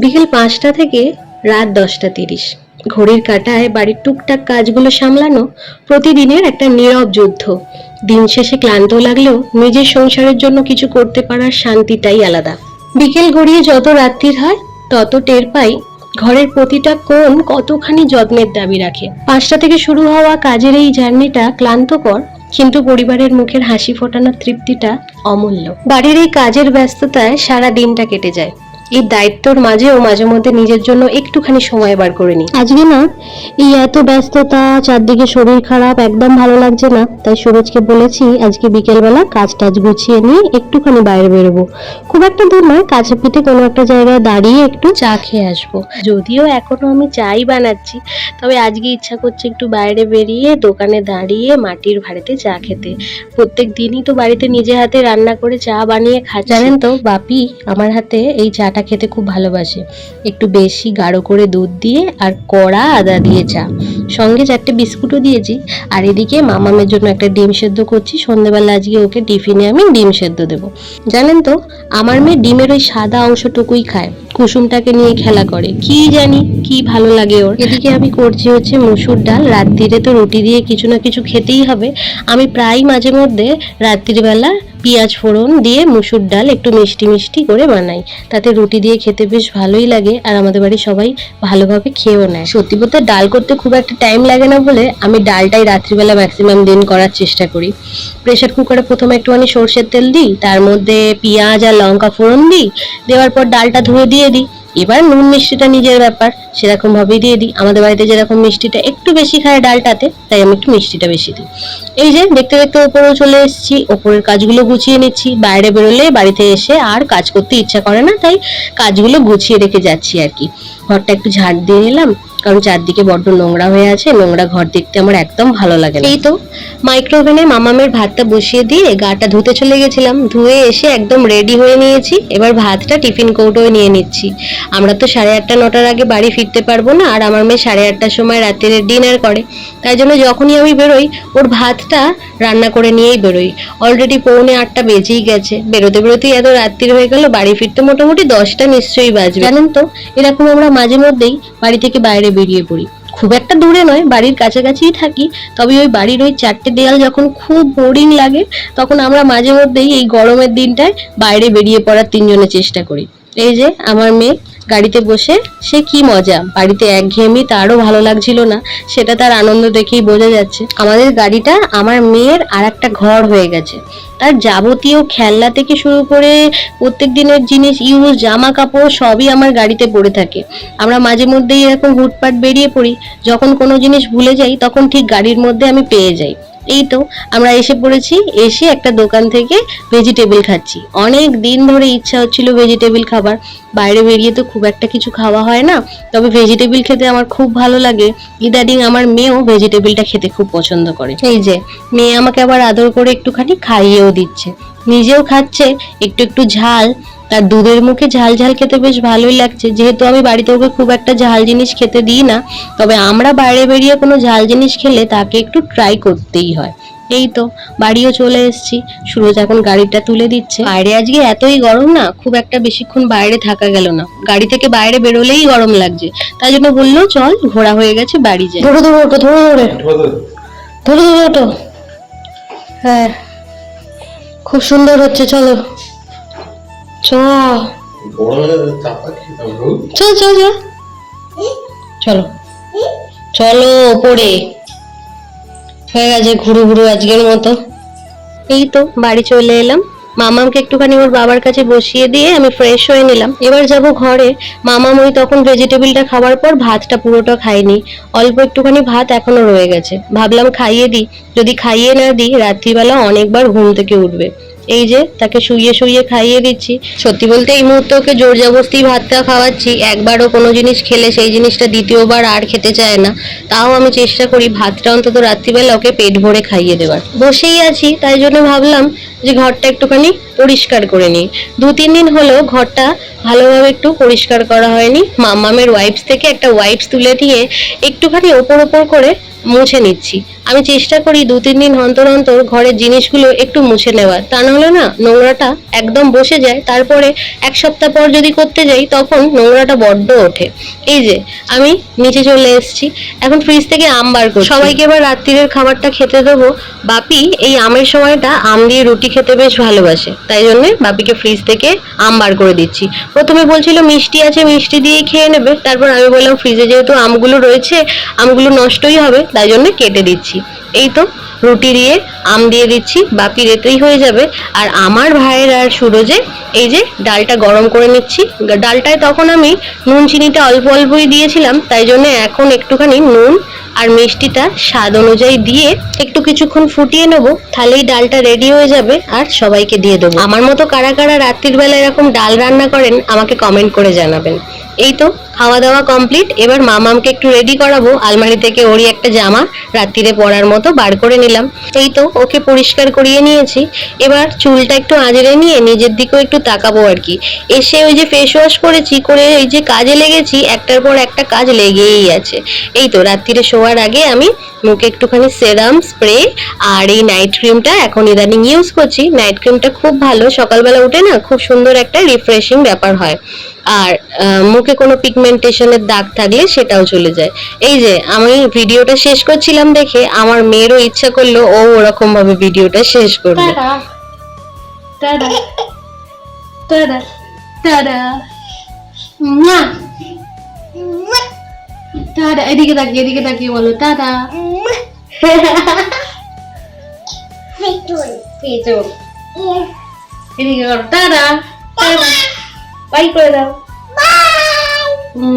বিকেল 5টা থেকে রাত 10টা 30। ঘড়ির কাঁটায় বাড়ির টুকটাক কাজগুলো সামলানো প্রতিদিনের একটা নীরব যুদ্ধ। দিন শেষে ক্লান্ত লাগলেও নিজের সংসারের জন্য কিছু করতে পারার শান্তিটাই আলাদা। বিকেল গড়িয়ে যত রাত্রির হয় তত টের পাই ঘরের প্রতিটা কোণ কতখানি যত্নের দাবি রাখে। 5টা থেকে শুরু হওয়া কাজের এই জার্নিটা ক্লান্তকর, কিন্তু পরিবারের মুখের হাসি ফোটানোর তৃপ্তিটা অমূল্য। বাড়ির এই কাজের ব্যস্ততায় সারা দিনটা কেটে যায়। এই দায়িত্বর মাঝেও মাঝে মধ্যে নিজের জন্য একটুখানি সময় বার করে নিই। আজকে না, এই এত ব্যস্ততা, চারদিকে শরীর খারাপ, একদম ভালো লাগছে না। তাই সুরজকে বলেছি আজকে বিকেলবেলা কাজ টাজ গুছিয়ে নিয়ে একটুখানি বাইরে বেরোবো। খুব একটা দূর নয়, কাছে পিঠে কোনো একটা জায়গায় দাঁড়িয়ে একটু চা খেয়ে আসবো। যদিও এখনো আমি চাই বানাচ্ছি, তবে আজকে ইচ্ছা করছে একটু বাইরে বেরিয়ে দোকানে দাঁড়িয়ে মাটির ভাঁড়েতে চা খেতে। প্রত্যেক দিনই তো বাড়িতে নিজে হাতে রান্না করে চা বানিয়ে খাচ্ছি। জানেন তো, বাপি আমার হাতে এই চাটা খেতে খুব ভালোবাসে। একটু বেশি গাঢ় করে দুধ দিয়ে আর কড়া আদা দিয়ে চা, সঙ্গে 4টে বিস্কুটও দিয়েছি। আর এদিকে মামামের জন্য একটা ডিম সেদ্ধ করছি। সন্ধ্যেবেলা আজকে ওকে টিফিনে আমি ডিম সেদ্ধ দেবো। জানেন তো, আমার মেয়ে ডিমের ওই সাদা অংশটুকুই খায়, কুসুমটাকে নিয়ে খেলা করে। কি জানি কি ভালো লাগে ওর। এদিকে আমি করছি হচ্ছে মুসুর ডাল। রাত্রিরে তো রুটি দিয়ে কিছু না কিছু খেতেই হবে। আমি প্রায় মাঝে মধ্যে রাত্রিবেলা পেঁয়াজ ফোড়ন দিয়ে মুসুর ডাল একটু মিষ্টি মিষ্টি করে বানাই। তাতে রুটি দিয়ে খেতে বেশ ভালোই লাগে, আর আমাদের বাড়ির সবাই ভালোভাবে খেয়েও নেয়। সত্যি বলতে ডাল করতে খুব একটা টাইম লাগে না বলে আমি ডালটাই রাত্রিবেলা ম্যাক্সিমাম দিন করার চেষ্টা করি। প্রেসার কুকারে প্রথমে একটুখানি সর্ষের তেল দিই, তার মধ্যে পেঁয়াজ আর লঙ্কা ফোড়ন দিই। দেওয়ার পর ডালটা ধুয়ে দিয়ে দিই। এবার নুন মিষ্টিটা নিজের ব্যাপার, সেরকম ভাবেই দিয়ে দিই। আমাদের বাড়িতে যেরকম মিষ্টিটা একটু বেশি খায় ডালটাতে, তাই আমি একটু মিষ্টিটা বেশি দিই। এই যে দেখতে দেখতে ওপরেও চলে এসেছি, ওপরের কাজগুলো গুছিয়ে নিচ্ছি। বাইরে বেরোলে বাড়িতে এসে আর কাজ করতে ইচ্ছা করে না, তাই কাজগুলো গুছিয়ে রেখে যাচ্ছি আর কি। ঘরটা একটু ঝাড় দিয়ে নিলাম, কারণ চারদিকে বড্ড নোংরা হয়ে আছে। নোংরা ঘর দেখতে আমার একদম ভালো লাগে না। এই তো মাইক্রোওভেনে মামামের ভাতটা বসিয়ে দিয়ে গাটা ধুতে চলে গেছিলাম। ধুয়ে এসে একদম রেডি হয়ে নিয়েছি। এবার ভাতটা টিফিন কৌটোয় নিয়ে নিচ্ছি। আমরা তো 8:30-9টার আগে বাড়ি ফিরতে পারবো না, আর আমার মেয়ে 8:30টার সময় রাত্রে ডিনার করে। তাই জন্য যখনই আমি বেরোই ওর ভাতটা রান্না করে নিয়েই বেরোই। অলরেডি 7:45 বেজেই গেছে। বেরোতে বেরোতেই এত রাত্রি হয়ে গেল, বাড়ি ফিরতে মোটামুটি 10টা নিশ্চয়ই বাজবে। জানেন তো, এরকম আমরা মাঝে মধ্যেই বাড়ি থেকে বাইরে বেরিয়ে পড়ি। খুব একটা দূরে নয়, বাড়ির কাছাকাছিই থাকি। তবে ওই বাড়ির ওই 4টে দেয়াল যখন খুব বোরিং লাগে, তখন আমরা মাঝে মধ্যেই এই গরমের দিনটায় বাইরে বেরিয়ে পড়ার 3জনে চেষ্টা করি। এই যে আমার মেয়ে গাড়িতে বসে, সে কি মজা। বাড়িতে একঘেয়েমি তারও ভালো লাগছিল না, সেটা তার আনন্দ দেখেই বোঝা যাচ্ছে। আমাদের গাড়িটা আমার মেয়ের আর একটা ঘর হয়ে গেছে। তার যাবতীয় খেলনা থেকে শুরু করে প্রত্যেক দিনের জিনিস, ইউজ জামা কাপড় সবই আমার গাড়িতে পড়ে থাকে। আমরা মাঝে মধ্যেই এরকম হুটপাট বেরিয়ে পড়ি। যখন কোনো জিনিস ভুলে যাই তখন ঠিক গাড়ির মধ্যে আমি পেয়ে যাই। এই তো আমরা এসে পড়েছি। এসে একটা দোকান থেকে ভেজিটেবল খাচ্ছি। অনেক দিন ধরে ইচ্ছা হচ্ছিল ভেজিটেবল খাবার। বাইরে বেরিয়ে তো খুব একটা কিছু খাওয়া হয় না, তবে ভেজিটেবল খেতে আমার খুব ভালো লাগে। ইদানিং আমার মেয়েও ভেজিটেবলটা খেতে খুব পছন্দ করে। এই যে মেয়ে আমাকে আবার আদর করে একটুখানি খাইয়েও দিচ্ছে, নিজেও খাচ্ছে একটু একটু ঝাল। তার দুধের মুখে ঝাল ঝাল খেতে বেশ ভালোই লাগছে। যেহেতু আমি বাড়িতে ওকে খুব একটা ঝাল জিনিস খেতে দিই না, তবে আমরা বাইরে বেরিয়ে কোনো ঝাল জিনিস খেলে তাকে একটু ট্রাই করতেই হয়। এই তো বাড়িও চলে এসেছি। সুরজ এখন গাড়িটা তুলে দিচ্ছে। বাইরে আজকে এতই গরম না, খুব একটা বেশিক্ষণ বাইরে থাকা গেল না। গাড়ি থেকে বাইরে বেরোলেই গরম লাগছে, তাই জন্য বললো চল ঘোরা হয়ে গেছে বাড়ি যাই। ধরে ধরে ওঠো, ধরে ধরে ধরে ধরে ওঠো। হ্যাঁ, খুব সুন্দর হচ্ছে, চলো চলো চলো চলো ওপরে। হয়ে গেছে ঘুরু ঘুরু আজকের মতো। এই তো বাড়ি চলে এলাম। মামামকে একটুখানি ওর বাবার কাছে বসিয়ে দিয়ে আমি ফ্রেশ হয়ে নিলাম। এবার যাব ঘরে। মামাম ওই তখন ভেজিটেবলটা খাওয়ার পর ভাতটা পুরোটা খাইনি, অল্প একটুখানি ভাত এখনো রয়ে গেছে। ভাবলাম খাইয়ে দিই, যদি খাইয়ে না দিই রাত্রিবেলা অনেকবার ঘুম থেকে উঠবে। এই যে তাকে শুইয়ে শুইয়ে খাইয়ে দিচ্ছি। সত্যি বলতে এই মুহূর্তে ওকে জোর জবরদস্তি ভাতটা খাওয়াচ্ছি। একবারও কোনো জিনিস খেলে সেই জিনিসটা দ্বিতীয়বার আর খেতে চায় না। তাও আমি চেষ্টা করি ভাতটা অন্তত রাত্রিবেলা ওকে পেট ভরে খাইয়ে দেওয়ার। বসেই আছি, তাই জন্য ভাবলাম যে ঘরটা একটুখানি পরিষ্কার করে নিই। 2-3 দিন হলো ঘরটা ভালোভাবে একটু পরিষ্কার করা হয়নি। মামামের ওয়াইপস থেকে একটা ওয়াইপস তুলে দিয়ে একটুখানি ওপর ওপর করে মুছে নিচ্ছি। আমি চেষ্টা করি 2-3 দিন অন্তর অন্তর ঘরের জিনিসগুলো একটু মুছে নেওয়ার, তা নাহলে না নোংরাটা একদম বসে যায়, তারপরে 1 সপ্তাহ পর যদি করতে যাই তখন নোংরাটা বড্ড ওঠে। এই যে আমি নিচে চলে এসেছি, এখন ফ্রিজ থেকে আম বার করছি। সবাইকে এবার রাত্রিরের খাবারটা খেতে দেবো। বাপি এই আমের সময়টা আম দিয়ে রুটি খেতে বেশ ভালোবাসে, তাই জন্য বাপিকে ফ্রিজ থেকে আম বার করে দিচ্ছি। প্রথমে বলছিল মিষ্টি আছে, মিষ্টি দিয়ে খেয়ে নেবে, তারপর আমি বললাম ফ্রিজে যেহেতু আমগুলো রয়েছে, আমগুলো নষ্টই হবে, তাই জন্য কেটে দিচ্ছি। এই তো রুটি দিয়ে আম দিয়ে দিচ্ছি, বাপির এতেই হয়ে যাবে। আর আমার ভাইয়ের আর সুরজে এই যে ডালটা গরম করে নিচ্ছি। ডালটায় তখন আমি নুন চিনিটা অল্প অল্পই দিয়েছিলাম, তাই জন্য এখন একটুখানি নুন আর মিষ্টিটা স্বাদ অনুযায়ী দিয়ে একটু কিছুক্ষণ ফুটিয়ে নেবো, তাহলেই ডালটা রেডি হয়ে যাবে আর সবাইকে দিয়ে দেবো। আমার মতো কারা কারা রাত্রির বেলা এরকম ডাল রান্না করেন আমাকে কমেন্ট করে জানাবেন। এই তো খাওয়া দাওয়া কমপ্লিট, এবার মামামকে একটু রেডি করাবো। আলমারি থেকে ওরই একটা জামা রাত্রিরে পরার মতো বার করে নিলাম। এই তো ওকে পরিষ্কার করিয়ে নিয়েছি, এবার চুলটা একটু আঁচড়ে নিয়ে নিজের দিকেও একটু তাকাবো আর কি। এসে ওই যে ফেস ওয়াশ করেছি, করে এই যে কাজে লেগেছি, একটার পর একটা কাজ লেগেই আছে। এই তো রাত্রিরে শোয়ার আগে আমি মুখে একটুখানি সেরাম স্প্রে আর এই নাইট ক্রিমটা এখন ইদানিং ইউজ করছি। নাইট ক্রিমটা খুব ভালো, সকালবেলা উঠে না খুব সুন্দর একটা রিফ্রেশিং ব্যাপার হয়, আর মুখে কোনো পিগমেন্টেশনের দাগ থাকলে সেটাও চলে যায়। এই যে আমি ভিডিওটা শেষ করছিলাম দেখে আমার মেয়েরও ইচ্ছা করলো ও ওরকম ভাবে ভিডিওটা শেষ করবে। টাটা টাটা টাটা টাটা, এদিকে তাকিয়ে বলো টাটা। এদিকে করো টাটা টাটা, বাই করে দাও। বাই।